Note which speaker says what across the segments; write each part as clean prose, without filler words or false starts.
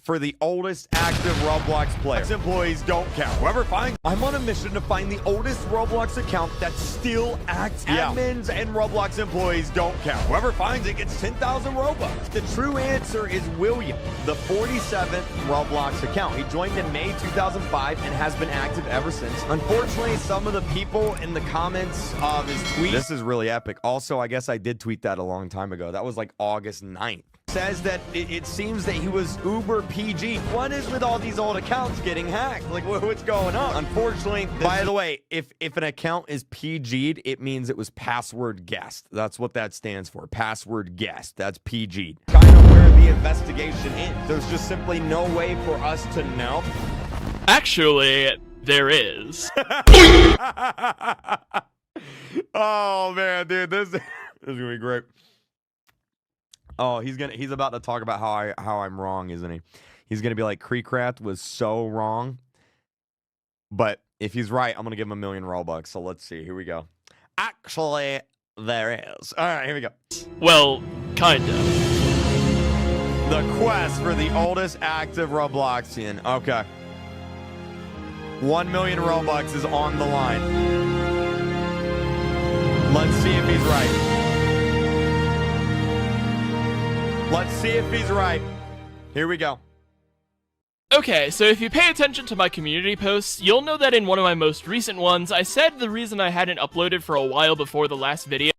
Speaker 1: For the oldest active Roblox player. Employees don't count. Whoever finds... I'm on a mission to find the oldest Roblox account that still acts. Admins and Roblox employees don't count. Whoever finds it gets 10,000 Robux. The true answer is William, the 47th Roblox account. He joined in May 2005 and has been active ever since. Unfortunately, some of the people in the comments of his tweet... This is really epic. Also, I guess I did tweet that a long time ago. That was like August 9th. Says that it seems that he was uber PG. What is with all these old accounts getting hacked? Like, what's going on? Unfortunately, by the way, if an account is PG'd, it means it was password guessed. That's what that stands for. Password guessed. That's PG'd. Kind of where the investigation ends. There's just simply no way for us to know.
Speaker 2: Actually, there is.
Speaker 1: Oh man, dude, this is gonna be great. Oh, he's about to talk about how I'm wrong, isn't he? He's gonna be like, Kreekcraft was so wrong. But if he's right, I'm gonna give him 1 million Robux. So let's see. Here we go. Actually, there is. All right, here we go.
Speaker 2: Well, kind of.
Speaker 1: The quest for the oldest active Robloxian. Okay. 1 million Robux is on the line. Let's see if he's right. Let's see if he's right. Here we go.
Speaker 2: Okay, so if you pay attention to my community posts, you'll know that in one of my most recent ones, I said the reason I hadn't uploaded for a while before the last video.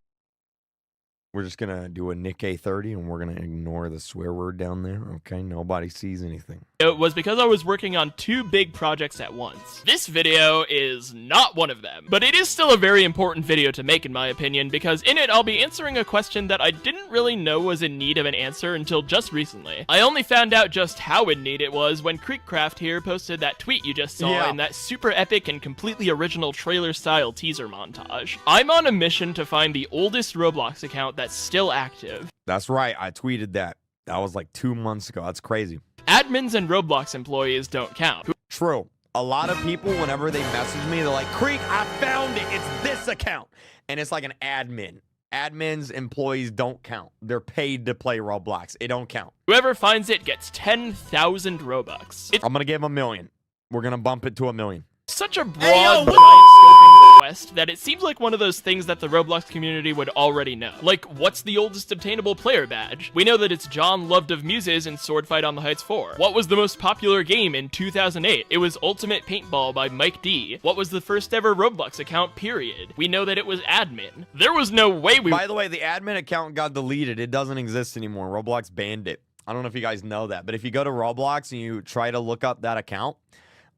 Speaker 1: We're just gonna do a Nick A30 and we're gonna ignore the swear word down there. Okay, nobody sees anything.
Speaker 2: It was because I was working on 2 big projects at once. This video is not one of them, but it is still a very important video to make in my opinion, because in it I'll be answering a question that I didn't really know was in need of an answer until just recently. I only found out just how in need it was when Kreekcraft here posted that tweet you just saw in that super epic and completely original trailer-style teaser montage. I'm on a mission to find the oldest Roblox account that's still active.
Speaker 1: That's right, I tweeted that. That was like 2 months ago. That's crazy.
Speaker 2: Admins and Roblox employees don't count.
Speaker 1: True. A lot of people, whenever they message me, they're like, Kreek, I found it. It's this account. And it's like an admin. Admins, employees don't count. They're paid to play Roblox. It don't count.
Speaker 2: Whoever finds it gets 10,000 Robux.
Speaker 1: I'm going to give him 1 million. We're going to bump it to 1 million.
Speaker 2: Such a broad, giant scoping request that it seems like one of those things that the Roblox community would already know. Like, what's the oldest obtainable player badge? We know that it's John Loved of Muses in Swordfight on the Heights 4. What was the most popular game in 2008? It was Ultimate Paintball by Mike D. What was the first ever Roblox account, period? We know that it was admin. There was no way we...
Speaker 1: By the way, the admin account got deleted. It doesn't exist anymore. Roblox banned it. I don't know if you guys know that, but if you go to Roblox and you try to look up that account,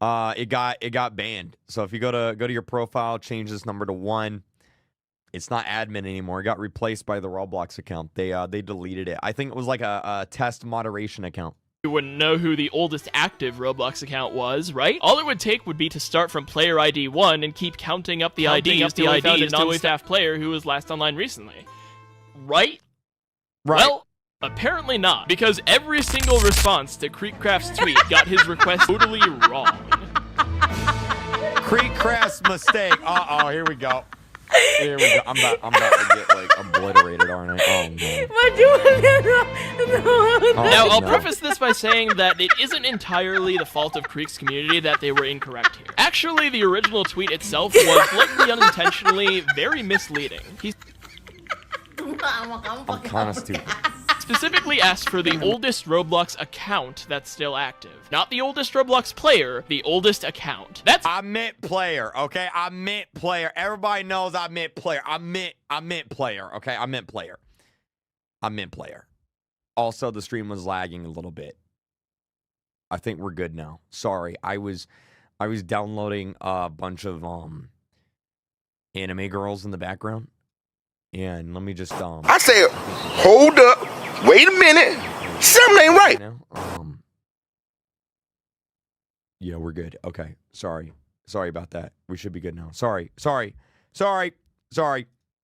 Speaker 1: it got banned. So if you go to your profile, change this number to 1, it's not admin anymore. It got replaced by the Roblox account. They deleted it. I think it was like a test moderation account.
Speaker 2: You wouldn't know who the oldest active Roblox account was, right? All it would take would be to start from player ID 1 and keep counting up the IDs till we found a non-staff player who was last online recently. Right?
Speaker 1: Right.
Speaker 2: Well, apparently not, because every single response to Kreekcraft's tweet got his request totally wrong.
Speaker 1: Kreekcraft's mistake. Uh-oh, here we go. Here we go. I'm about to get, like, obliterated, aren't I? Oh, no.
Speaker 2: Now, I'll preface this by saying that it isn't entirely the fault of Kreek's community that they were incorrect here. Actually, the original tweet itself was blatantly unintentionally very misleading. He
Speaker 1: I'm kind of stupid.
Speaker 2: Specifically asked for the oldest Roblox account that's still active. Not the oldest Roblox player, the oldest account. That's—
Speaker 1: I meant player, okay? I meant player. Everybody knows I meant player. I meant player, okay? I meant player. I meant player. Also, the stream was lagging a little bit. I think we're good now. Sorry, I was downloading a bunch of anime girls in the background. And let me just
Speaker 3: I said, hold up. Wait a minute. Something ain't right.
Speaker 1: Yeah, we're good. Okay. Sorry about that. We should be good now. Sorry.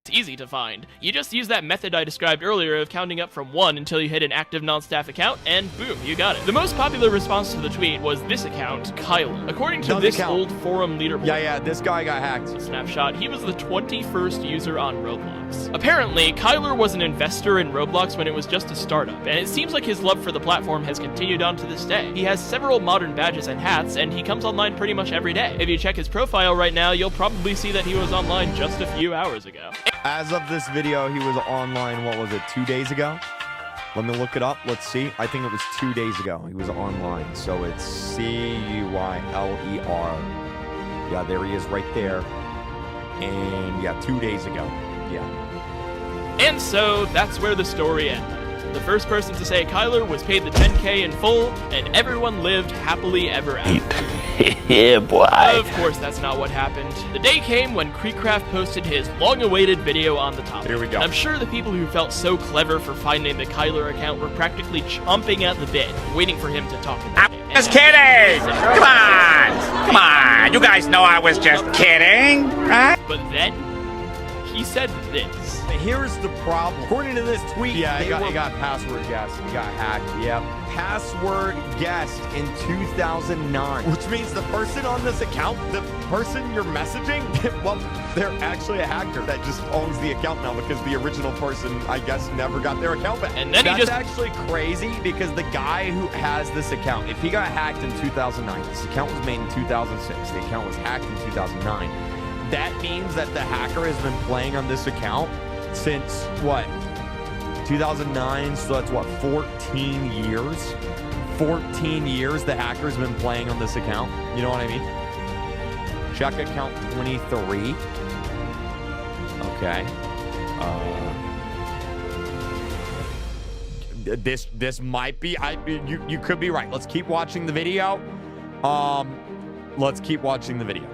Speaker 2: It's easy to find. You just use that method I described earlier of counting up from 1 until you hit an active non-staff account, and boom, you got it. The most popular response to the tweet was this account, Kyler. According to this old forum leaderboard,
Speaker 1: yeah, this guy got hacked.
Speaker 2: Snapshot, he was the 21st user on Roblox. Apparently, Kyler was an investor in Roblox when it was just a startup, and it seems like his love for the platform has continued on to this day. He has several modern badges and hats, and he comes online pretty much every day. If you check his profile right now, you'll probably see that he was online just a few hours ago.
Speaker 1: As of this video, he was online, what was it, 2 days ago? Let me look it up. Let's see. I think it was 2 days ago. He was online. So it's Cuyler. Yeah, there he is right there. And yeah, 2 days ago. Yeah.
Speaker 2: And so that's where the story ended. The first person to say Kyler was paid the 10K in full, and everyone lived happily ever after.
Speaker 3: Yeah, boy.
Speaker 2: Of course, that's not what happened. The day came when Kreekcraft posted his long-awaited video on the topic.
Speaker 1: Here we go.
Speaker 2: I'm sure the people who felt so clever for finding the Kyler account were practically chomping at the bit, waiting for him to talk about it.
Speaker 4: Just kidding! Come on! Come on! You guys know I was just kidding! Huh?
Speaker 2: But then, he said this.
Speaker 1: Here's the problem. According to this tweet,
Speaker 2: Yeah,
Speaker 1: he got password guessed. He got hacked. Yep. Password guessed in 2009, which means the person on this account, the person you're messaging, well, they're actually a hacker that just owns the account now because the original person, I guess, never got their account back.
Speaker 2: And then
Speaker 1: That's actually crazy because the guy who has this account, if he got hacked in 2009, this account was made in 2006, the account was hacked in 2009, that means that the hacker has been playing on this account since what, 2009, so that's what, 14 years? 14 years the hacker's been playing on this account. You know what I mean? Check account 23. Okay. This might be, you could be right. Let's keep watching the video. Let's keep watching the video.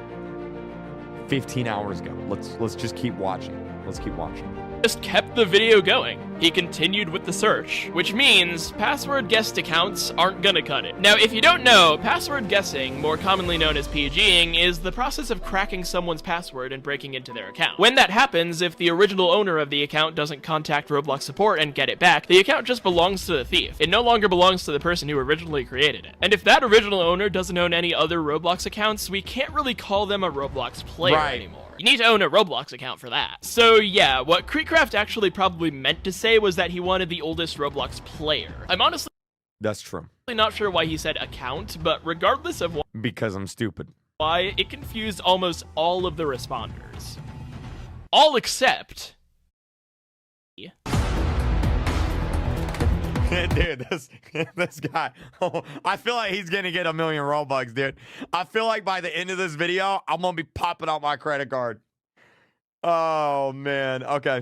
Speaker 1: 15 hours ago. Let's just keep watching. Let's keep watching.
Speaker 2: Just kept the video going. He continued with the search, which means password guessed accounts aren't gonna cut it. Now, if you don't know, password guessing, more commonly known as PGing, is the process of cracking someone's password and breaking into their account. When that happens, if the original owner of the account doesn't contact Roblox support and get it back, the account just belongs to the thief. It no longer belongs to the person who originally created it. And if that original owner doesn't own any other Roblox accounts, we can't really call them a Roblox player anymore. You need to own a Roblox account for that. So yeah, what Kreekcraft actually probably meant to say was that he wanted the oldest Roblox player. I'm honestly
Speaker 1: That's true.
Speaker 2: not sure why he said account, but regardless of
Speaker 1: Because I'm stupid.
Speaker 2: why, it confused almost all of the responders. All except...
Speaker 1: Dude, this guy, I feel like he's gonna get 1 million Robux, dude. I feel like by the end of this video, I'm gonna be popping out my credit card. Oh, man. Okay.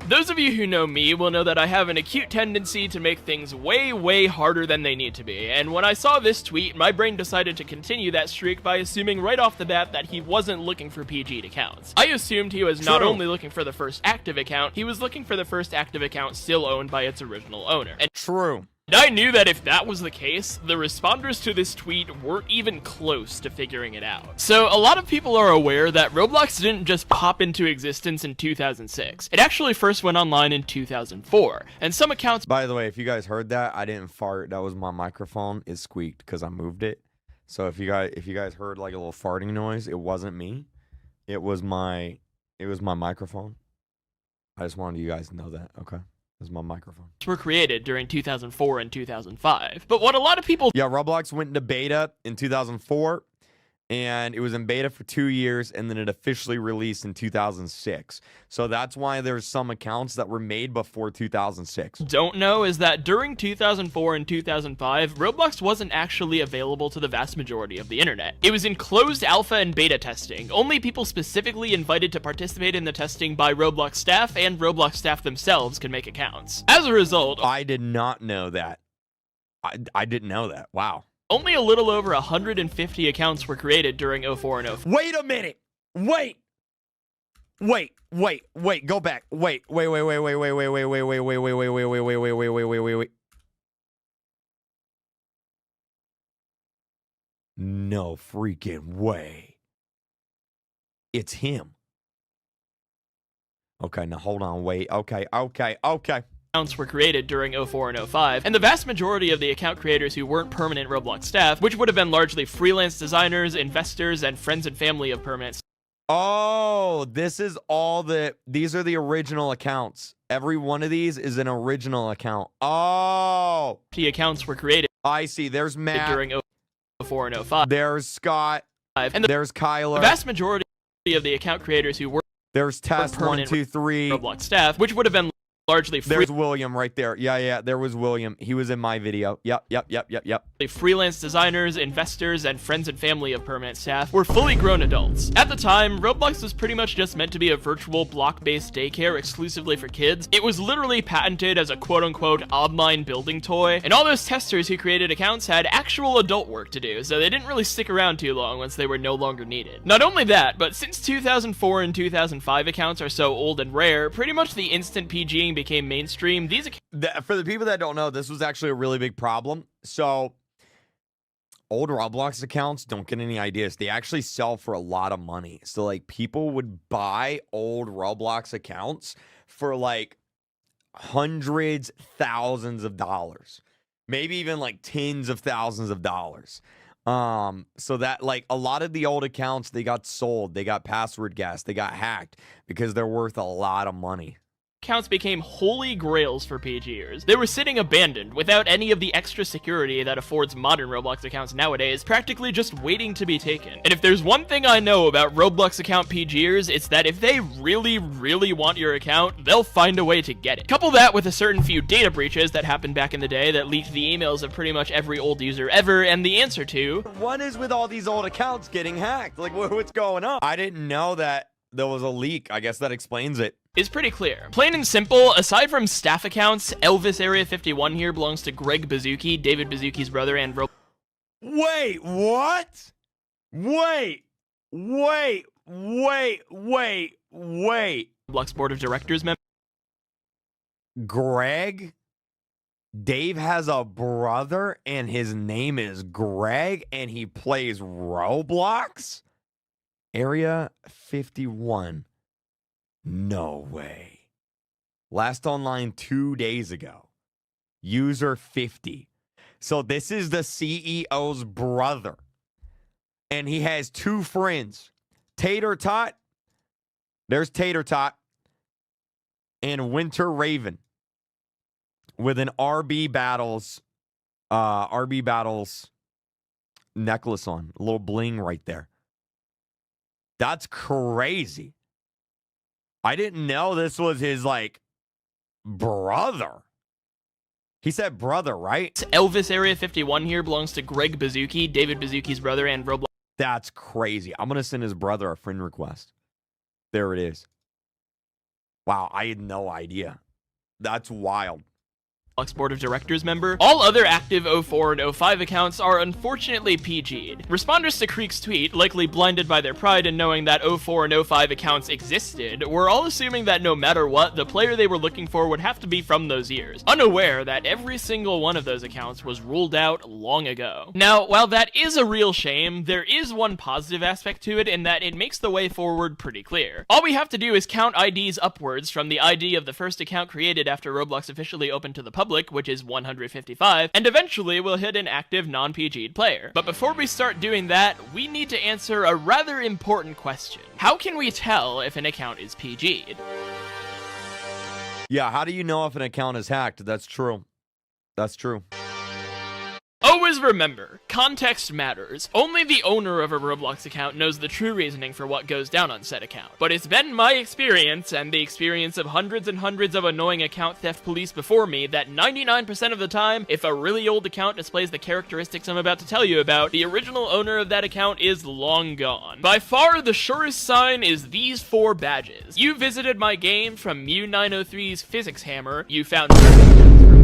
Speaker 2: Those of you who know me will know that I have an acute tendency to make things way, way harder than they need to be, and when I saw this tweet, my brain decided to continue that streak by assuming right off the bat that he wasn't looking for PG'd accounts. I assumed he was not only looking for the first active account, he was looking for the first active account still owned by its original owner. And
Speaker 1: True.
Speaker 2: I knew that if that was the case, the responders to this tweet weren't even close to figuring it out. So a lot of people are aware that Roblox didn't just pop into existence in 2006. It actually first went online in 2004, and some accounts...
Speaker 1: By the way, if you guys heard that, I didn't fart. That was my microphone. It squeaked because I moved it. So if you guys heard like a little farting noise, it wasn't me. It was my microphone. I just wanted you guys to know that, okay? Is my microphone.
Speaker 2: Were created during 2004 and 2005. But what a lot of people...
Speaker 1: Yeah, Roblox went into beta in 2004, and it was in beta for 2 years, and then it officially released in 2006. So that's why there's some accounts that were made before 2006.
Speaker 2: Don't know is that during 2004 and 2005, Roblox wasn't actually available to the vast majority of the internet. It was in closed alpha and beta testing. Only people specifically invited to participate in the testing by Roblox staff and Roblox staff themselves could make accounts. As a result...
Speaker 1: I did not know that. I didn't know that. Wow.
Speaker 2: Only a little over 150 accounts were created during 04 and 05.
Speaker 1: Wait a minute. Wait. Go back. Wait. No freaking way. It's him. Okay, now hold on, wait. Okay.
Speaker 2: Accounts were created during 04 and 05, and the vast majority of the account creators who weren't permanent Roblox staff, which would have been largely freelance designers, investors, and friends and family of permanent
Speaker 1: Oh, these are the original accounts. Every one of these is an original account. Oh,
Speaker 2: the accounts were created
Speaker 1: I see. There's Matt.
Speaker 2: during 04 and 05.
Speaker 1: There's Scott.
Speaker 2: And
Speaker 1: there's Kyler.
Speaker 2: The vast majority of the account creators who were
Speaker 1: There's Test 1, 2, 3.
Speaker 2: Roblox staff, which would have been largely
Speaker 1: There's William right there. Yeah, there was William. He was in my video. Yep.
Speaker 2: freelance designers, investors, and friends and family of permanent staff were fully grown adults. At the time, Roblox was pretty much just meant to be a virtual block-based daycare exclusively for kids. It was literally patented as a quote-unquote online building toy, and all those testers who created accounts had actual adult work to do, so they didn't really stick around too long once they were no longer needed. Not only that, but since 2004 and 2005 accounts are so old and rare, pretty much the instant PGing became mainstream.
Speaker 1: For the people that don't know, this was actually a really big problem. So old Roblox accounts, don't get any ideas. They actually sell for a lot of money. So like people would buy old Roblox accounts for like hundreds, thousands of dollars, maybe even like tens of thousands of dollars. So that like a lot of the old accounts, they got sold, they got password guessed, they got hacked because they're worth a lot of money.
Speaker 2: Accounts became holy grails for PGers. They were sitting abandoned, without any of the extra security that affords modern Roblox accounts nowadays, practically just waiting to be taken. And if there's one thing I know about Roblox account PGers, it's that if they really, really want your account, they'll find a way to get it. Couple that with a certain few data breaches that happened back in the day that leaked the emails of pretty much every old user ever, and the answer to...
Speaker 1: What is with all these old accounts getting hacked? Like, what's going on? I didn't know that there was a leak. I guess that explains it.
Speaker 2: Is pretty clear. Plain and simple, aside from staff accounts, Elvis Area 51 here belongs to Greg Bazooki, David Bazooki's brother, and
Speaker 1: Wait, what? Wait.
Speaker 2: Roblox Board of Directors member.
Speaker 1: Greg? Dave has a brother, and his name is Greg, and he plays Roblox? Area 51. No way. Last online 2 days ago. User 50. So this is the CEO's brother. And he has two friends. Tater Tot. There's Tater Tot. And Winter Raven. With an RB Battles necklace on. A little bling right there. That's crazy. I didn't know this was his, like, brother. He said brother, right?
Speaker 2: Elvis Area 51 here belongs to Greg Bazooki, David Bazooki's brother, and Roblox.
Speaker 1: That's crazy. I'm going to send his brother a friend request. There it is. Wow, I had no idea. That's wild.
Speaker 2: Board of Directors member. All other active 04 and 05 accounts are unfortunately PG'd. Responders to Kreek's tweet, likely blinded by their pride in knowing that 04 and 05 accounts existed, were all assuming that no matter what, the player they were looking for would have to be from those years, unaware that every single one of those accounts was ruled out long ago. Now, while that is a real shame, there is one positive aspect to it in that it makes the way forward pretty clear. All we have to do is count IDs upwards from the ID of the first account created after Roblox officially opened to the public, which is 155, and eventually we'll hit an active non-PG'd player. But before we start doing that, we need to answer a rather important question. How can we tell if an account is PG'd?
Speaker 1: Yeah, how do you know if an account is hacked? That's true. That's true.
Speaker 2: Always remember, context matters. Only the owner of a Roblox account knows the true reasoning for what goes down on said account. But it's been my experience, and the experience of hundreds and hundreds of annoying account theft police before me, that 99% of the time, if a really old account displays the characteristics I'm about to tell you about, the original owner of that account is long gone. By far, the surest sign is these 4 badges. You visited my game from Mew903's Physics Hammer, you found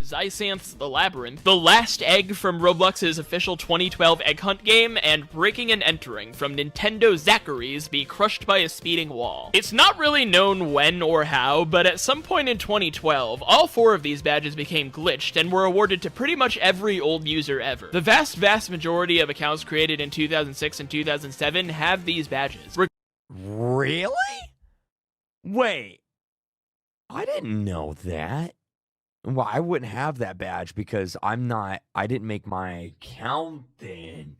Speaker 2: Zysanth's The Labyrinth, the last egg from Roblox's official 2012 Egg Hunt game, and Breaking and Entering from Nintendo Zachary's Be Crushed by a Speeding Wall. It's not really known when or how, but at some point in 2012, all 4 of these badges became glitched and were awarded to pretty much every old user ever. The vast majority of accounts created in 2006 and 2007 have these badges.
Speaker 1: Really? Wait. I didn't know that. Well, I wouldn't have that badge because I didn't make my account then.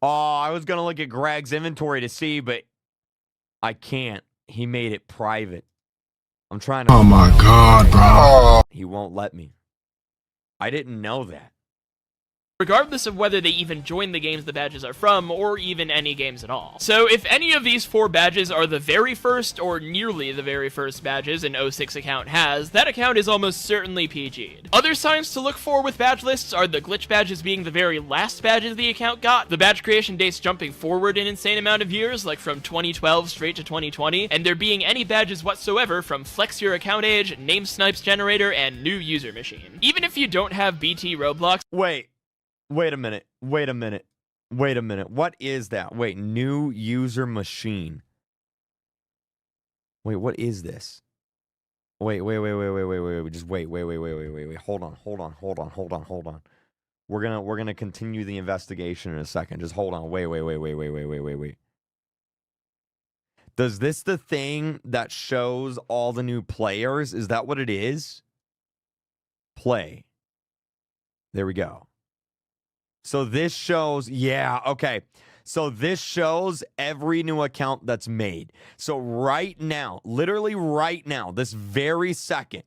Speaker 1: Oh, I was going to look at Greg's inventory to see, but I can't. He made it private. I'm trying to.
Speaker 3: Oh my God, bro.
Speaker 1: He won't let me. I didn't know that.
Speaker 2: Regardless of whether they even join the games the badges are from, or even any games at all. So if any of these 4 badges are the very first, or nearly the very first badges an 06 account has, that account is almost certainly PG'd. Other signs to look for with badge lists are the glitch badges being the very last badges the account got, the badge creation dates jumping forward an insane amount of years, like from 2012 straight to 2020, and there being any badges whatsoever from Flex Your Account Age, Name Snipes Generator, and New User Machine. Even if you don't have BT Roblox,
Speaker 1: Wait a minute. What is that? Wait, new user machine. Wait, what is this? Wait. Just wait. Hold on. We're gonna continue the investigation in a second. Just hold on. Wait. Does this the thing that shows all the new players? Is that what it is? Play. There we go. So this shows, yeah, okay. So this shows every new account that's made. So right now, literally right now, this very second,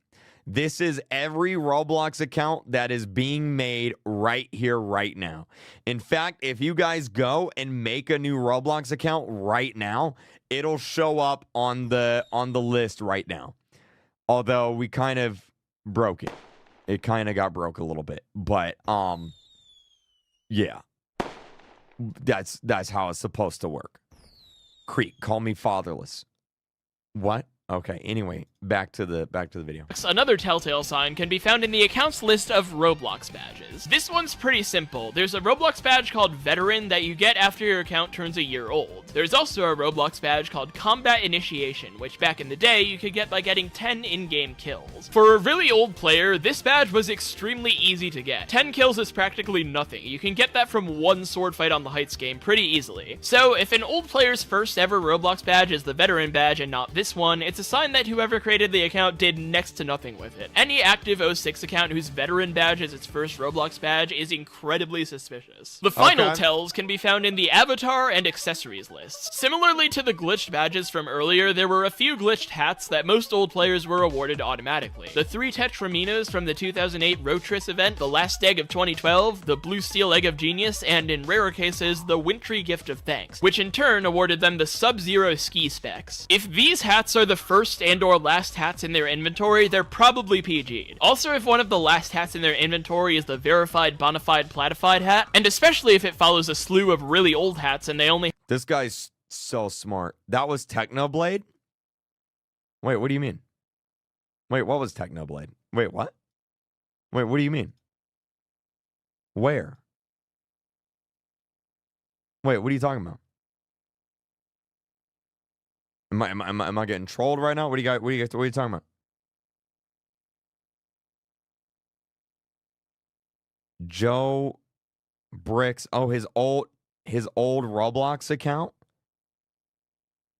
Speaker 1: this is every Roblox account that is being made right here, right now. In fact, if you guys go and make a new Roblox account right now, it'll show up on the list right now. Although we kind of broke it. It kind of got broke a little bit. But, yeah, that's how it's supposed to work. Kreek, call me fatherless. What? Okay. Anyway, back to the video.
Speaker 2: Another telltale sign can be found in the accounts list of Roblox badges. This one's pretty simple. There's a Roblox badge called Veteran that you get after your account turns a year old. There's also a Roblox badge called Combat Initiation, which back in the day you could get by getting 10 in-game kills. For a really old player, this badge was extremely easy to get. 10 kills is practically nothing. You can get that from one sword fight on the Heights game pretty easily. So if an old player's first ever Roblox badge is the Veteran badge and not this one, it's a sign that whoever created the account did next to nothing with it. Any active 06 account whose Veteran badge is its first Roblox badge is incredibly suspicious. The final tells can be found in the avatar and accessories lists. Similarly to the glitched badges from earlier, there were a few glitched hats that most old players were awarded automatically. The 3 Tetraminos from the 2008 Rotris event, the Last Egg of 2012, the Blue Steel Egg of Genius, and in rarer cases, the Wintry Gift of Thanks, which in turn awarded them the Sub-Zero Ski Specs. If these hats are the first and or last hats in their inventory, they're probably PG'd. Also, if one of the last hats in their inventory is the verified bonafide platified hat, and especially if it follows a slew of really old hats and they only—
Speaker 1: This guy's so smart. That was Technoblade? Wait, what do you mean? Wait, what was Technoblade? Wait, what? Wait, what do you mean? Where? Wait, what are you talking about? Am I getting trolled right now? What are you talking about? Joe Bricks. Oh, his old Roblox account?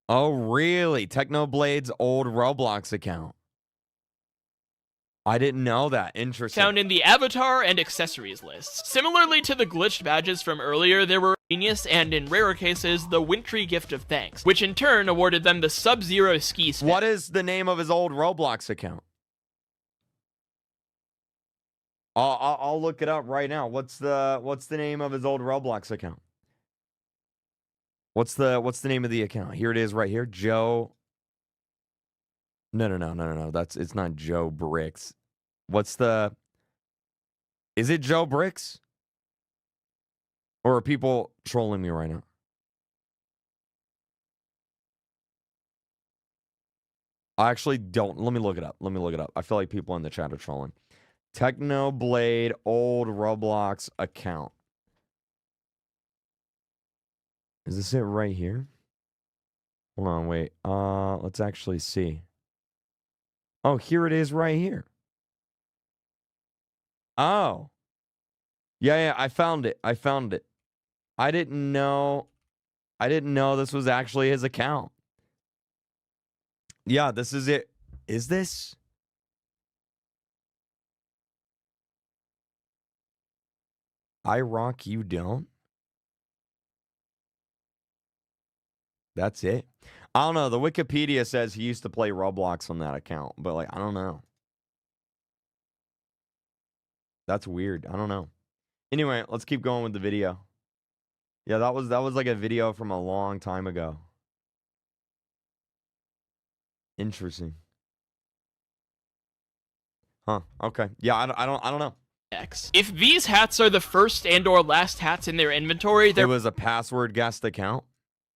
Speaker 1: Oh, really? Technoblade's old Roblox account. I didn't know that. Interesting.
Speaker 2: Found in the avatar and accessories lists. Similarly to the glitched badges from earlier, there were Genius and, in rarer cases, the Wintry Gift of Thanks, which in turn awarded them the Sub-Zero Ski Specs.
Speaker 1: What is the name of his old Roblox account? I'll look it up right now. What's the name of his old Roblox account? What's the name of the account? Here it is right here. Joe. No. It's not Joe Bricks. Is it Joe Bricks? Or are people trolling me right now? I actually don't. Let me look it up. I feel like people in the chat are trolling. Technoblade old Roblox account. Is this it right here? Hold on, wait. Let's actually see. Oh, here it is right here. Oh. Yeah, I found it. I didn't know this was actually his account. Yeah, this is it. is this? I rock, you don't? That's it? I don't know. The Wikipedia says he used to play Roblox on that account, but like, I don't know. That's weird. I don't know. Anyway, let's keep going with the video. Yeah, that was like a video from a long time ago. Interesting. Huh. Okay. Yeah, I don't know.
Speaker 2: If these hats are the first and or last hats in their inventory,
Speaker 1: There
Speaker 2: they're
Speaker 1: was a password guessed account.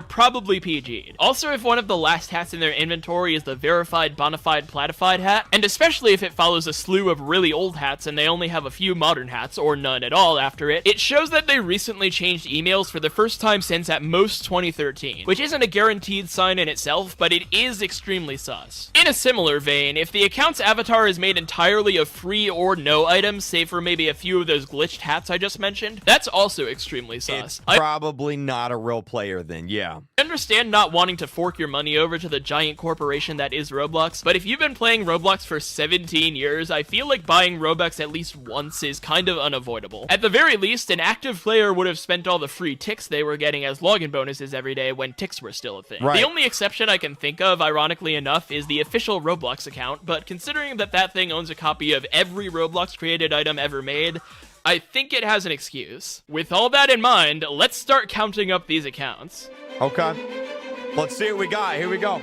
Speaker 2: probably PG'd. Also, if one of the last hats in their inventory is the verified bonafide platified hat, and especially if it follows a slew of really old hats and they only have a few modern hats, or none at all after it, it shows that they recently changed emails for the first time since at most 2013, which isn't a guaranteed sign in itself, but it is extremely sus. In a similar vein, if the account's avatar is made entirely of free or no items, save for maybe a few of those glitched hats I just mentioned, that's also extremely sus.
Speaker 1: It's probably not a real player then, yeah.
Speaker 2: I understand not wanting to fork your money over to the giant corporation that is Roblox, but if you've been playing Roblox for 17 years, I feel like buying Robux at least once is kind of unavoidable. At the very least, an active player would have spent all the free ticks they were getting as login bonuses every day when ticks were still a thing.
Speaker 1: Right.
Speaker 2: The only exception I can think of, ironically enough, is the official Roblox account, but considering that that thing owns a copy of every Roblox created item ever made, I think it has an excuse. With all that in mind, let's start counting up these accounts.
Speaker 1: Okay. Let's see what we got. Here we go.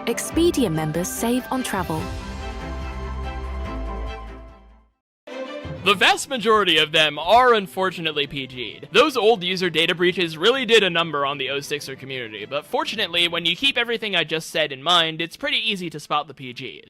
Speaker 5: Expedia members save on travel.
Speaker 2: The vast majority of them are unfortunately PG'd. Those old user data breaches really did a number on the 06er community, but fortunately, when you keep everything I just said in mind, it's pretty easy to spot the PGs.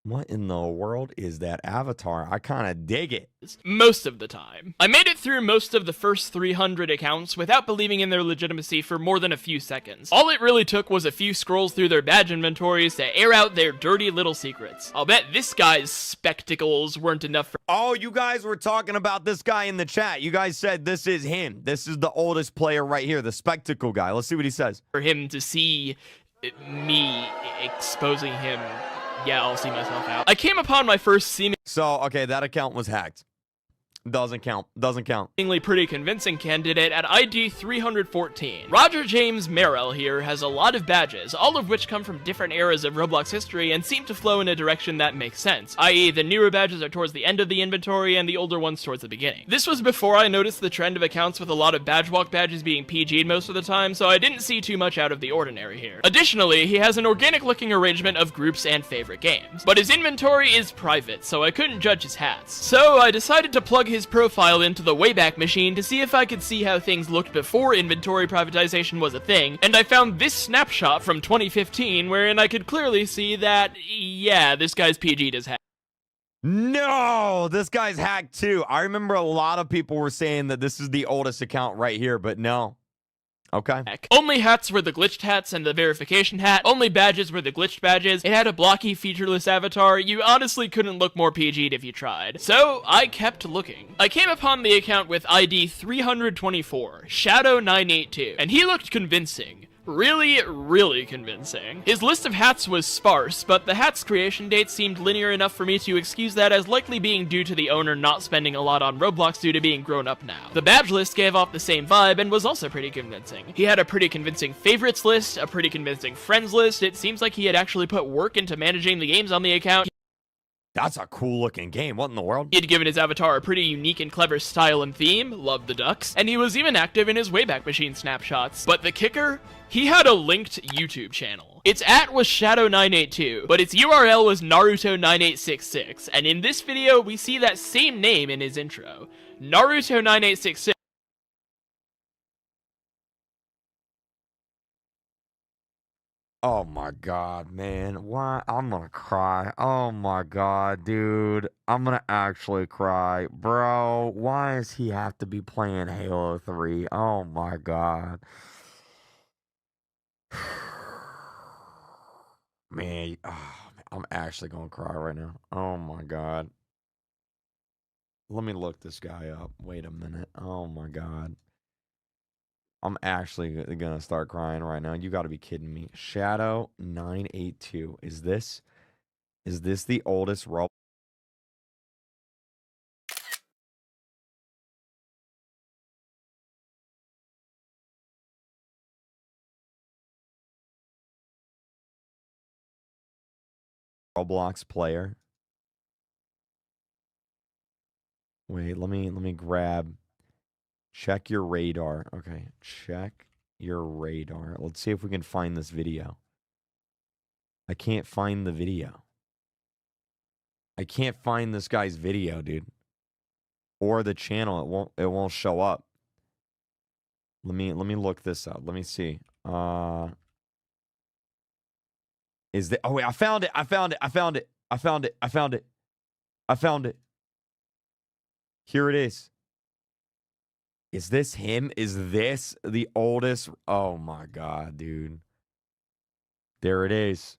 Speaker 1: What in the world is that avatar? I kind of dig it.
Speaker 2: Most of the time. I made it through most of the first 300 accounts without believing in their legitimacy for more than a few seconds. All it really took was a few scrolls through their badge inventories to air out their dirty little secrets. I'll bet this guy's spectacles weren't enough for—
Speaker 1: Oh, you guys were talking about this guy in the chat. You guys said this is him. This is the oldest player right here, the spectacle guy. Let's see what he says.
Speaker 2: for him to see me exposing him. Yeah, I'll see myself out. I came upon my first
Speaker 1: So, okay, that account was hacked. Doesn't count. Doesn't count.
Speaker 2: seemingly pretty convincing candidate at ID 314. Roger James Merrill here has a lot of badges, all of which come from different eras of Roblox history and seem to flow in a direction that makes sense, i.e. the newer badges are towards the end of the inventory and the older ones towards the beginning. This was before I noticed the trend of accounts with a lot of badge walk badges being PG'd most of the time, so I didn't see too much out of the ordinary here. Additionally, he has an organic looking arrangement of groups and favorite games, but his inventory is private, so I couldn't judge his hats. So I decided to plug his profile into the Wayback Machine to see if I could see how things looked before inventory privatization was a thing, and I found this snapshot from 2015 wherein I could clearly see that, yeah, this guy's PG'd as heck.
Speaker 1: No, this guy's hacked too. I remember a lot of people were saying that this is the oldest account right here, but no. Okay.
Speaker 2: Only hats were the glitched hats and the verification hat. Only badges were the glitched badges. It had a blocky, featureless avatar. You honestly couldn't look more PG'd if you tried. So, I kept looking. I came upon the account with ID 324, Shadow982, and he looked convincing. Really, really convincing. His list of hats was sparse, but the hat's creation date seemed linear enough for me to excuse that as likely being due to the owner not spending a lot on Roblox due to being grown up now. The badge list gave off the same vibe and was also pretty convincing. He had a pretty convincing favorites list, a pretty convincing friends list. It seems like he had actually put work into managing the games on the account.
Speaker 1: That's a cool looking game. What in the world?
Speaker 2: He had given his avatar a pretty unique and clever style and theme, loved the ducks, and he was even active in his Wayback Machine snapshots. But the kicker? He had a linked YouTube channel. Its @ was Shadow982, but its URL was Naruto9866, and in this video we see that same name in his intro. Naruto9866.
Speaker 1: Oh my god, man. Why? I'm gonna cry. Oh my god, dude. I'm gonna actually cry. Bro, why does he have to be playing Halo 3? Oh my god. Man, I'm actually gonna cry right now. Oh my god. Let me look this guy up. Wait a minute. Oh my god. I'm actually gonna start crying right now. You gotta be kidding me. Shadow 982. Is this the oldest Roblox player? Wait, let me grab. Check your radar. Okay, check your radar. Let's see if we can find this video. I can't find the video. I can't find this guy's video, dude. Or the channel. It won't show up. Let me look this up. Let me see. Is that Oh wait, I found it. I found it. Here it is. Is this him? Is this the oldest? Oh my god, dude. There it is.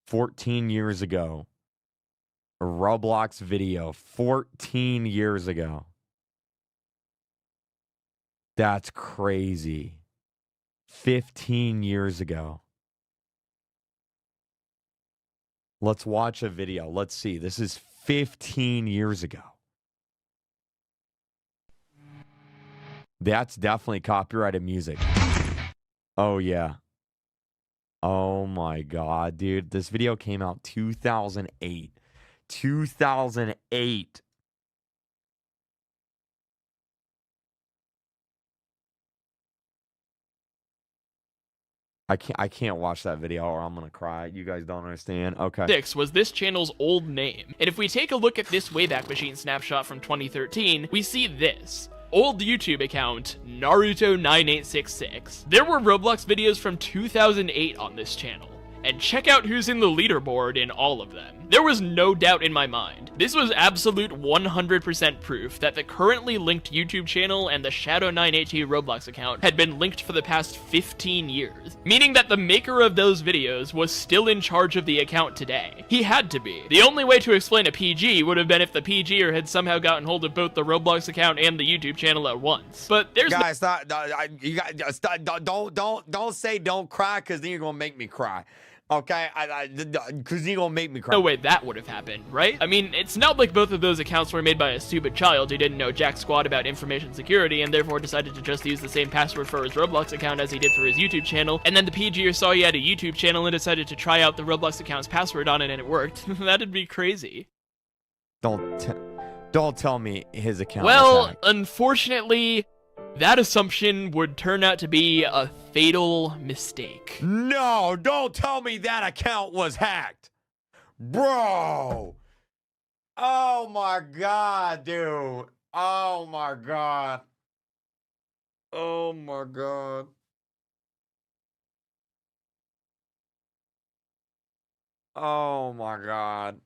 Speaker 1: 14 years ago. A Roblox video 14 years ago. That's crazy. 15 years ago. Let's watch a video. Let's see. This is 15 years ago. That's definitely copyrighted music. Oh, yeah. Oh, my God, dude. This video came out 2008. 2008. I can't watch that video or I'm gonna cry. You guys don't understand. Okay.
Speaker 2: 6 was this channel's old name. And if we take a look at this Wayback Machine snapshot from 2013, we see this. Old YouTube account, Naruto9866. There were Roblox videos from 2008 on this channel. And check out who's in the leaderboard in all of them. There was no doubt in my mind. This was absolute 100% proof that the currently linked YouTube channel and the Shadow982 Roblox account had been linked for the past 15 years, meaning that the maker of those videos was still in charge of the account today. He had to be. The only way to explain a PG would have been if the PGer had somehow gotten hold of both the Roblox account and the YouTube channel at once. But there's
Speaker 1: guys, you guys, don't say don't cry, because then you're gonna make me cry. Okay, because you're gonna make me cry.
Speaker 2: no way that would have happened, right? I mean, it's not like both of those accounts were made by a stupid child who didn't know jack squat about information security and therefore decided to just use the same password for his Roblox account as he did for his YouTube channel, and then the PGer saw he had a YouTube channel and decided to try out the Roblox account's password on it and it worked. That'd be crazy.
Speaker 1: Don't tell me his account
Speaker 2: Well,
Speaker 1: was hacked.
Speaker 2: unfortunately, that assumption would turn out to be a fatal mistake.
Speaker 1: No, don't tell me that account was hacked. Bro. Oh my god, dude. Oh my god. Oh my god. Oh my god.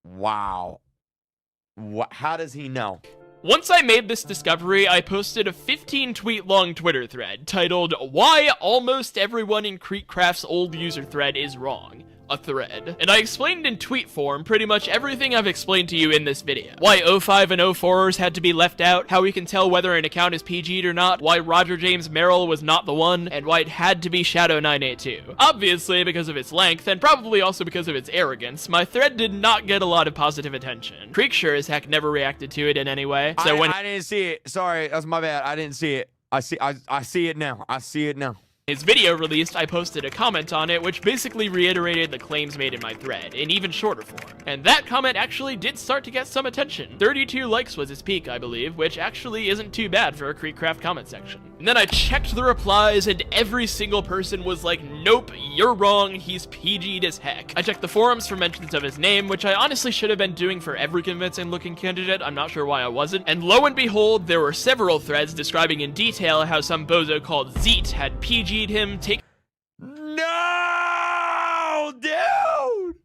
Speaker 1: Wow. How does he know?
Speaker 2: Once I made this discovery, I posted a 15-tweet long Twitter thread titled, "Why Almost Everyone in Kreekcraft's Old User Thread is Wrong." A thread. And I explained in tweet form pretty much everything I've explained to you in this video. Why 05 and 04ers had to be left out, how we can tell whether an account is PG'd or not, why Roger James Merrill was not the one, and why it had to be Shadow982. Obviously because of its length, and probably also because of its arrogance, my thread did not get a lot of positive attention. Kreek sure as heck never reacted to it in any way, so
Speaker 1: I didn't see it. Sorry, that's my bad. I didn't see it. I see it now. I see it now.
Speaker 2: His video released, I posted a comment on it which basically reiterated the claims made in my thread, in even shorter form. And that comment actually did start to get some attention. 32 likes was its peak, I believe, which actually isn't too bad for a Kreekcraft comment section. And then I checked the replies and every single person was like, "Nope, you're wrong, he's PG'd as heck." I checked the forums for mentions of his name, which I honestly should have been doing for every convincing looking candidate, I'm not sure why I wasn't. And lo and behold, there were several threads describing in detail how some bozo called Zeet had PG'd him,
Speaker 1: No, dude.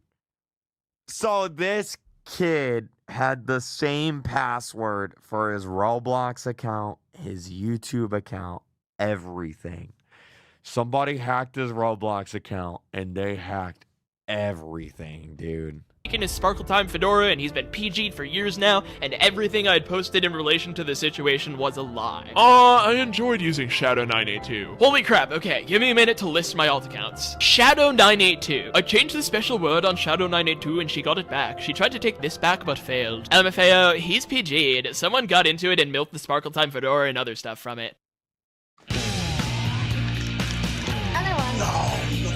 Speaker 1: So this kid had the same password for his Roblox account, his YouTube account, everything. Somebody hacked his Roblox account and they hacked everything, dude.
Speaker 2: rocking his Sparkle Time fedora and he's been PG'd for years now, and everything I'd posted in relation to the situation was a lie.
Speaker 6: I enjoyed using Shadow982.
Speaker 2: Holy crap, okay, give me a minute to list my alt accounts. Shadow982. I changed the special word on Shadow982 and she got it back. She tried to take this back but failed. LMFAO, he's PG'd. Someone got into it and milked the Sparkle Time fedora and other stuff from it.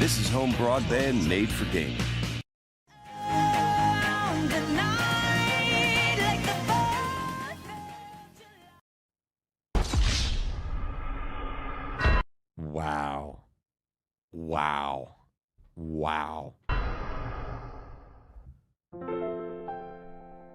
Speaker 7: This is home broadband made for gaming.
Speaker 1: Wow. Wow. Wow.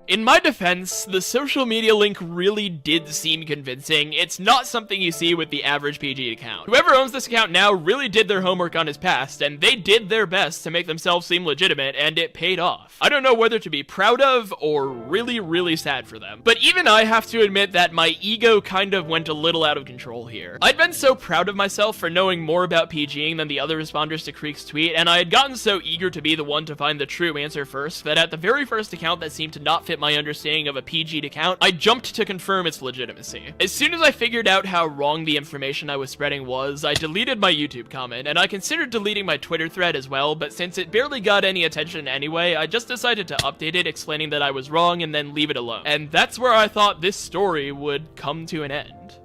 Speaker 2: In my defense, the social media link really did seem convincing. It's not something you see with the average PG account. Whoever owns this account now really did their homework on his past, and they did their best to make themselves seem legitimate, and it paid off. I don't know whether to be proud of or really, really sad for them. But even I have to admit that my ego kind of went a little out of control here. I'd been so proud of myself for knowing more about PGing than the other responders to Kreek's tweet, and I had gotten so eager to be the one to find the true answer first that at the very first account that seemed to not fit my understanding of a PG'd account, I jumped to confirm its legitimacy. As soon as I figured out how wrong the information I was spreading was, I deleted my YouTube comment, and I considered deleting my Twitter thread as well, but since it barely got any attention anyway, I just decided to update it explaining that I was wrong and then leave it alone. And that's where I thought this story would come to an end.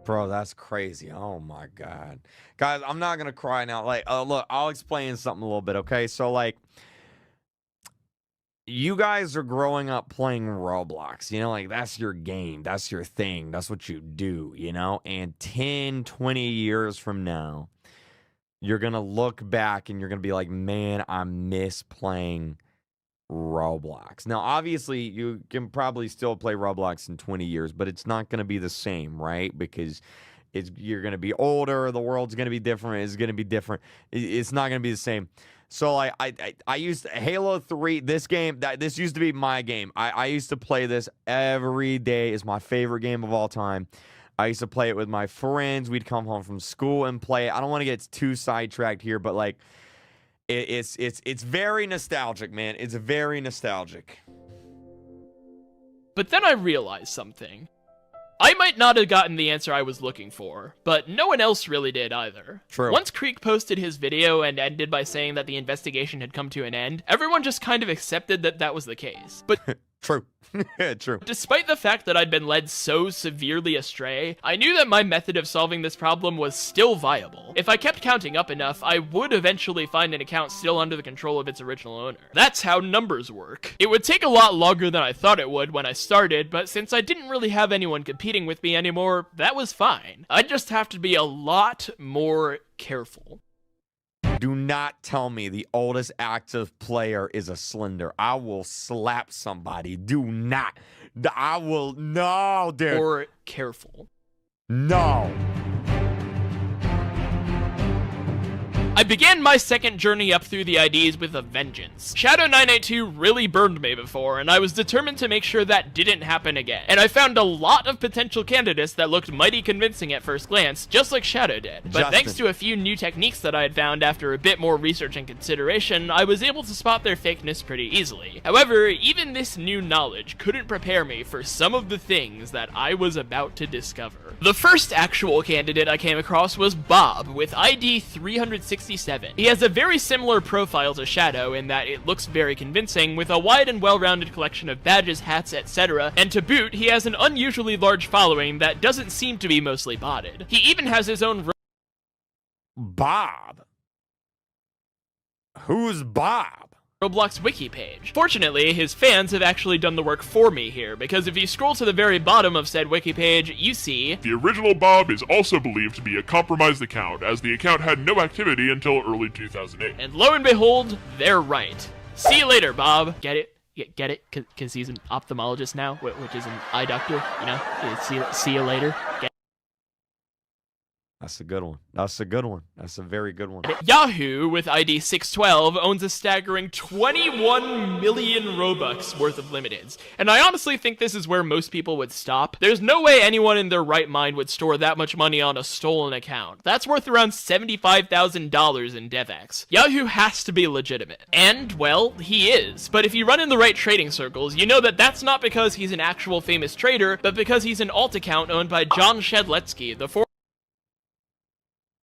Speaker 1: Bro, that's crazy. Oh my God. Guys, I'm not gonna cry now. Like, look, I'll explain something a little bit, okay? So, like, you guys are growing up playing Roblox, you know, like that's your game, that's your thing, that's what you do, you know, and 10, 20 years from now, you're going to look back and you're going to be like, man, I miss playing Roblox. Now, obviously, you can probably still play Roblox in 20 years, but it's not going to be the same, right? Because you're going to be older, the world's going to be different, it's going to be different, it's not going to be the same. So, like, I used Halo 3, this game, this used to be my game. I used to play this every day. It's my favorite game of all time. I used to play it with my friends. We'd come home from school and play it. I don't want to get too sidetracked here, but, like, it's very nostalgic, man. It's very nostalgic.
Speaker 2: But then I realized something. I might not have gotten the answer I was looking for, but no one else really did either.
Speaker 1: True.
Speaker 2: Once Kreek posted his video and ended by saying that the investigation had come to an end, everyone just kind of accepted that that was the case. But
Speaker 1: True. True.
Speaker 2: despite the fact that I'd been led so severely astray, I knew that my method of solving this problem was still viable. If I kept counting up enough, I would eventually find an account still under the control of its original owner. That's how numbers work. It would take a lot longer than I thought it would when I started, but since I didn't really have anyone competing with me anymore, that was fine. I'd just have to be a lot more careful.
Speaker 1: Do not tell me the oldest active player is a Slender. I will slap somebody. Do not. I will. No, dude.
Speaker 2: Or careful.
Speaker 1: No.
Speaker 2: I began my second journey up through the IDs with a vengeance. Shadow982 really burned me before, and I was determined to make sure that didn't happen again. And I found a lot of potential candidates that looked mighty convincing at first glance, just like Shadow did. But thanks to a few new techniques that I had found after a bit more research and consideration, I was able to spot their fakeness pretty easily. However, even this new knowledge couldn't prepare me for some of the things that I was about to discover. The first actual candidate I came across was Bob, with ID 367. He has a very similar profile to Shadow in that it looks very convincing, with a wide and well-rounded collection of badges, hats, etc., and to boot, he has an unusually large following that doesn't seem to be mostly botted. He even has his own
Speaker 1: Bob? Who's Bob?
Speaker 2: Roblox wiki page. Fortunately, his fans have actually done the work for me here, because if you scroll to the very bottom of said wiki page, you see...
Speaker 6: The original Bob is also believed to be a compromised account, as the account had no activity until early 2008.
Speaker 2: And lo and behold, they're right. See you later, Bob. Get it? Get it? Because he's an ophthalmologist now, which is an eye doctor, you know? See you later.
Speaker 1: That's a good one. That's a good one. That's a very good one.
Speaker 2: Yahoo, with ID 612, owns a staggering 21 million Robux worth of limiteds. And I honestly think this is where most people would stop. There's no way anyone in their right mind would store that much money on a stolen account. That's worth around $75,000 in DevX. Yahoo has to be legitimate. And, well, he is. But if you run in the right trading circles, you know that that's not because he's an actual famous trader, but because he's an alt account owned by John Shedletsky, the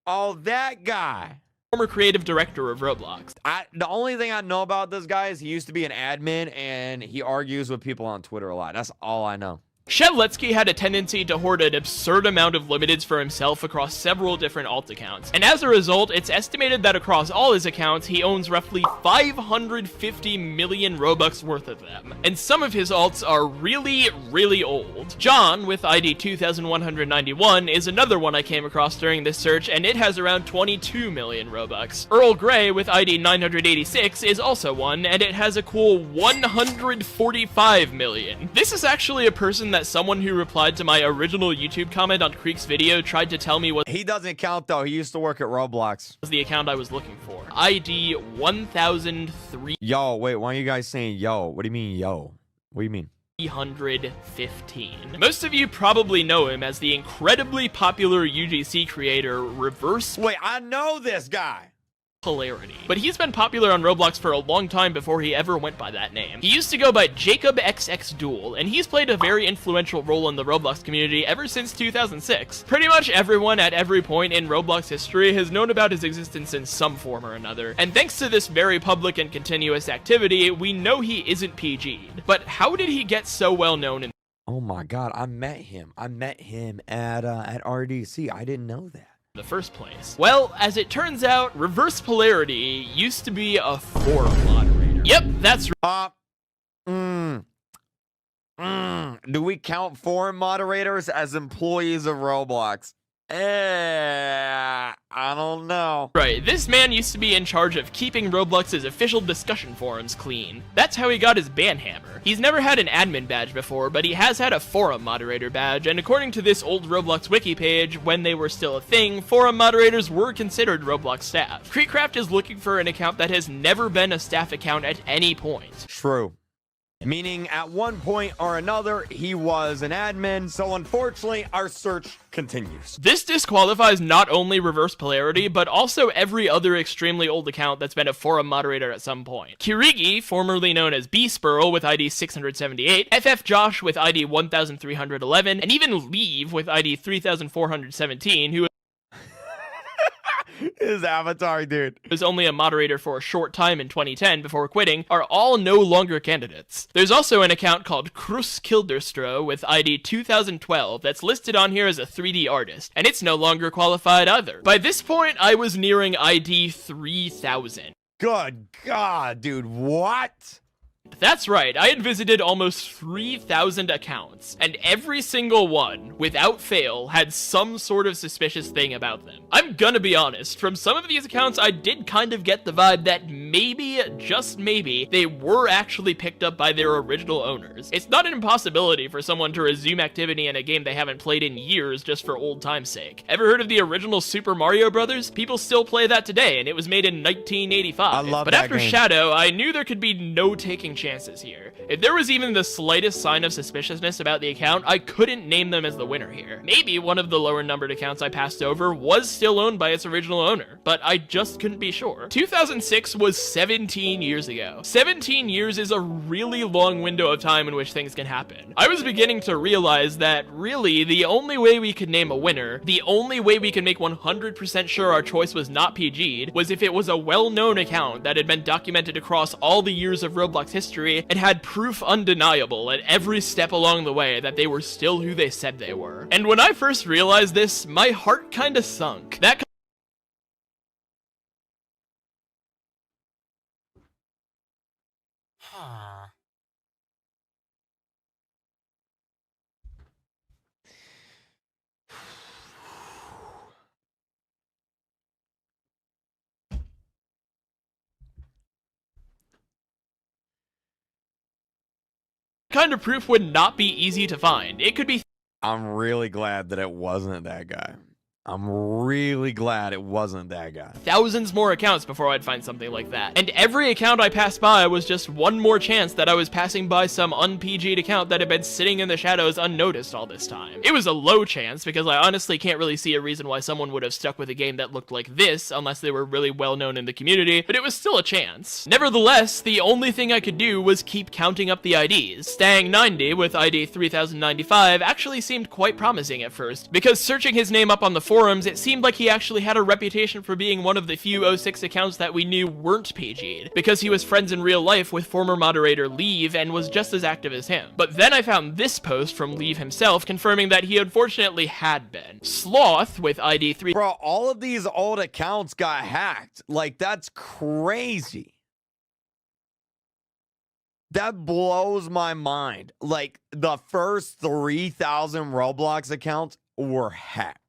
Speaker 1: Oh, that guy.
Speaker 2: former creative director of Roblox.
Speaker 1: The only thing I know about this guy is he used to be an admin and he argues with people on Twitter a lot. That's all I know.
Speaker 2: Shedletsky had a tendency to hoard an absurd amount of limiteds for himself across several different alt accounts, and as a result, it's estimated that across all his accounts, he owns roughly 550 million Robux worth of them, and some of his alts are really, really old. John, with ID 2191, is another one I came across during this search, and it has around 22 million Robux. Earl Grey, with ID 986, is also one, and it has a cool 145 million. This is actually a person that someone who replied to my original YouTube comment on Kreek's video tried to tell me was
Speaker 1: He doesn't count though. He used to work at Roblox.
Speaker 2: the account I was looking for. ID 1003.
Speaker 1: Yo, wait, why are you guys saying yo? What do you mean yo? What do you mean?
Speaker 2: 315. Most of you probably know him as the incredibly popular UGC creator Reverse
Speaker 1: Wait, I know this guy.
Speaker 2: Polarity. But he's been popular on Roblox for a long time before he ever went by that name. He used to go by Jacob XX Duel, and he's played a very influential role in the Roblox community ever since 2006. Pretty much everyone at every point in Roblox history has known about his existence in some form or another, and thanks to this very public and continuous activity, we know he isn't PG'd. But how did he get so well known in
Speaker 1: Oh my god, I met him. I met him at RDC. I didn't know that.
Speaker 2: the first place? Well, as it turns out, Reverse Polarity used to be a forum moderator. Yep, that's
Speaker 1: Do we count forum moderators as employees of Roblox? I don't know.
Speaker 2: right. This man used to be in charge of keeping Roblox's official discussion forums clean. That's how he got his ban hammer. He's never had an admin badge before, but he has had a forum moderator badge, and according to this old Roblox wiki page, when they were still a thing, forum moderators were considered Roblox staff. Kreekcraft is looking for an account that has never been a staff account at any point.
Speaker 1: True. Meaning at one point or another, he was an admin, so unfortunately, our search continues.
Speaker 2: This disqualifies not only Reverse Polarity, but also every other extremely old account that's been a forum moderator at some point. Kirigi, formerly known as B-Spurl with ID 678, FF Josh with ID 1311, and even Leave with ID 3417, who
Speaker 1: His avatar, dude.
Speaker 2: was only a moderator for a short time in 2010 before quitting, are all no longer candidates. There's also an account called Krus Kilderstro with ID 2012 that's listed on here as a 3D artist, and it's no longer qualified either. By this point, I was nearing ID 3000.
Speaker 1: Good God, dude. What?
Speaker 2: That's right, I had visited almost 3,000 accounts, and every single one, without fail, had some sort of suspicious thing about them. I'm gonna be honest, from some of these accounts I did kind of get the vibe that maybe, just maybe, they were actually picked up by their original owners. It's not an impossibility for someone to resume activity in a game they haven't played in years just for old time's sake. Ever heard of the original Super Mario Brothers? People still play that today, and it was made in 1985.
Speaker 1: I love
Speaker 2: but
Speaker 1: that
Speaker 2: after
Speaker 1: game.
Speaker 2: Shadow, I knew there could be no taking chances here. If there was even the slightest sign of suspiciousness about the account, I couldn't name them as the winner here. Maybe one of the lower numbered accounts I passed over was still owned by its original owner, but I just couldn't be sure. 2006 was 17 years ago. 17 years is a really long window of time in which things can happen. I was beginning to realize that really the only way we could name a winner, the only way we could make 100% sure our choice was not PG'd, was if it was a well-known account that had been documented across all the years of Roblox history and had proof undeniable at every step along the way that they were still who they said they were. And when I first realized this, my heart kinda sunk. That kind of proof would not be easy to find. It could be
Speaker 1: I'm really glad that it wasn't that guy. I'm really glad it wasn't that guy.
Speaker 2: Thousands more accounts before I'd find something like that. And every account I passed by was just one more chance that I was passing by some un-PG'd account that had been sitting in the shadows unnoticed all this time. It was a low chance, because I honestly can't really see a reason why someone would have stuck with a game that looked like this unless they were really well known in the community, but it was still a chance. Nevertheless, the only thing I could do was keep counting up the IDs. Staying 90 with ID 3095 actually seemed quite promising at first, because searching his name up on the forums, it seemed like he actually had a reputation for being one of the few 06 accounts that we knew weren't PG'd, because he was friends in real life with former moderator Leave and was just as active as him. But then I found this post from Leave himself confirming that he unfortunately had been. Sloth with ID 3.
Speaker 1: Bro, all of these old accounts got hacked. Like, that's crazy. That blows my mind. Like, the first 3,000 Roblox accounts were hacked.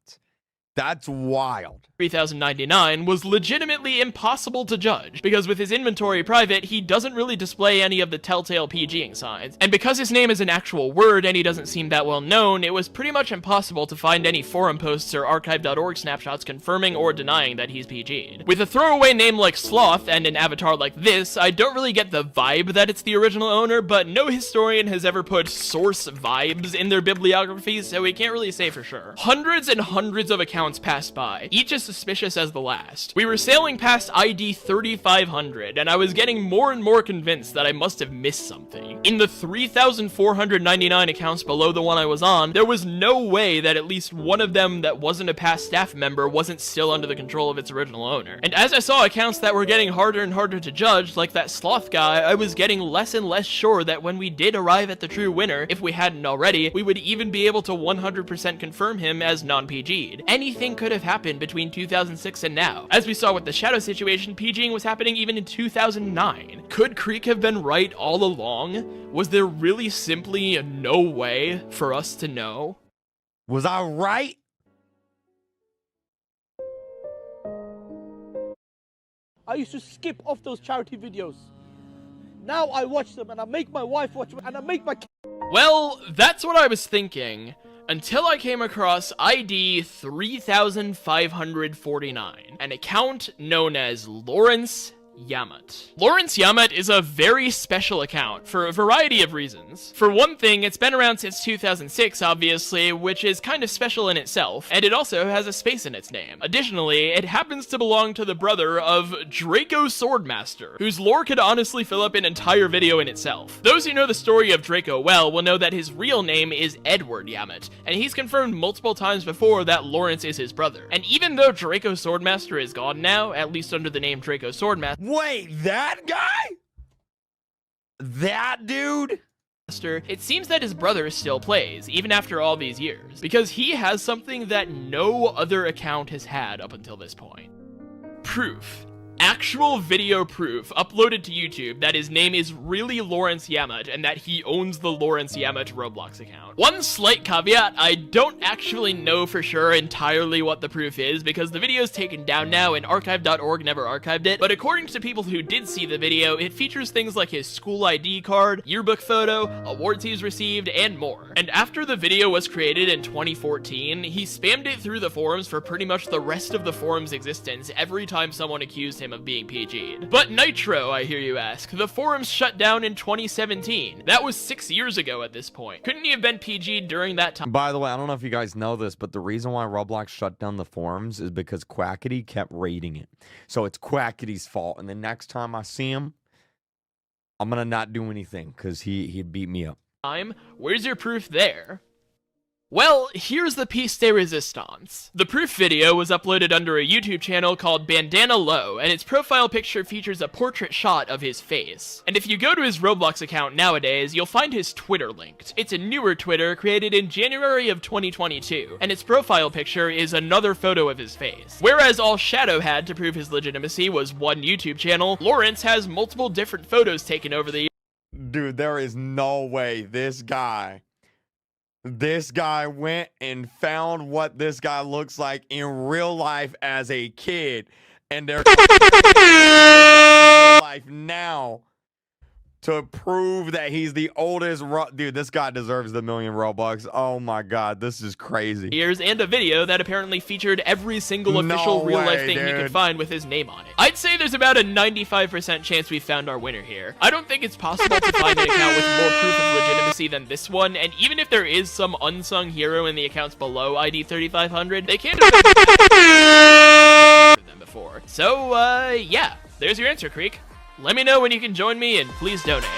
Speaker 1: That's wild.
Speaker 2: 3099 was legitimately impossible to judge, because with his inventory private, he doesn't really display any of the telltale PGing signs. And because his name is an actual word and he doesn't seem that well known, it was pretty much impossible to find any forum posts or archive.org snapshots confirming or denying that he's PG'd. With a throwaway name like Sloth and an avatar like this, I don't really get the vibe that it's the original owner, but no historian has ever put source vibes in their bibliographies, so we can't really say for sure. Hundreds and hundreds of accounts passed by, each as suspicious as the last. We were sailing past ID 3500, and I was getting more and more convinced that I must have missed something. In the 3,499 accounts below the one I was on, there was no way that at least one of them that wasn't a past staff member wasn't still under the control of its original owner. And as I saw accounts that were getting harder and harder to judge, like that Sloth guy, I was getting less and less sure that when we did arrive at the true winner, if we hadn't already, we would even be able to 100% confirm him as non-PG'd. Anything could have happened between 2006 and now. As we saw with the Shadow situation, PGing was happening even in 2009. Could Kreek have been right all along? Was there really simply no way for us to know?
Speaker 1: Was I right?
Speaker 8: I used to skip off those charity videos. Now I watch them and I make my wife watch them and I make my
Speaker 2: Well, that's what I was thinking, until I came across ID 3549, an account known as Lawrence Yamat. Lawrence Yamat is a very special account for a variety of reasons. For one thing, it's been around since 2006, obviously, which is kind of special in itself, and it also has a space in its name. Additionally, it happens to belong to the brother of Draco Swordmaster, whose lore could honestly fill up an entire video in itself. Those who know the story of Draco well will know that his real name is Edward Yamat, and he's confirmed multiple times before that Lawrence is his brother. And even though Draco Swordmaster is gone now, at least under the name Draco Swordmaster,
Speaker 1: Wait, that guy? That dude?
Speaker 2: it seems that his brother still plays, even after all these years, because he has something that no other account has had up until this point. Proof. Actual video proof uploaded to YouTube that his name is really Lawrence Yamat and that he owns the Lawrence Yamat Roblox account. One slight caveat, I don't actually know for sure entirely what the proof is because the video is taken down now and archive.org never archived it, but according to people who did see the video, it features things like his school ID card, yearbook photo, awards he's received, and more. And after the video was created in 2014, he spammed it through the forums for pretty much the rest of the forum's existence every time someone accused him of being PG'd. But Nitro, I hear you ask, the forums shut down in 2017. That was 6 years ago at this point. Couldn't he have been PG'd during that time?
Speaker 1: By the way, I don't know if you guys know this, but the reason why Roblox shut down the forums is because Quackity kept raiding it. So it's Quackity's fault. And the next time I see him, I'm gonna not do anything because he beat me up.
Speaker 2: Where's your proof there? Well, here's the piece de resistance. The proof video was uploaded under a YouTube channel called Bandana Low, and its profile picture features a portrait shot of his face. And if you go to his Roblox account nowadays, you'll find his Twitter linked. It's a newer Twitter created in January of 2022, and its profile picture is another photo of his face. Whereas all Shadow had to prove his legitimacy was one YouTube channel, Lawrence has multiple different photos taken over the years.
Speaker 1: Dude, there is no way this guy went and found what this guy looks like in real life as a kid, and they're life now to prove that he's the oldest. Dude, this guy deserves the million Robux. Oh my God, this is crazy.
Speaker 2: Years and a video that apparently featured every single official real-life thing he could find with his name on it. I'd say there's about a 95% chance we found our winner here. I don't think it's possible to find an account with more proof of legitimacy than this one, and even if there is some unsung hero in the accounts below ID 3500, they can't have them before. So, yeah, there's your answer, Kreek. Let me know when you can join me, and please donate.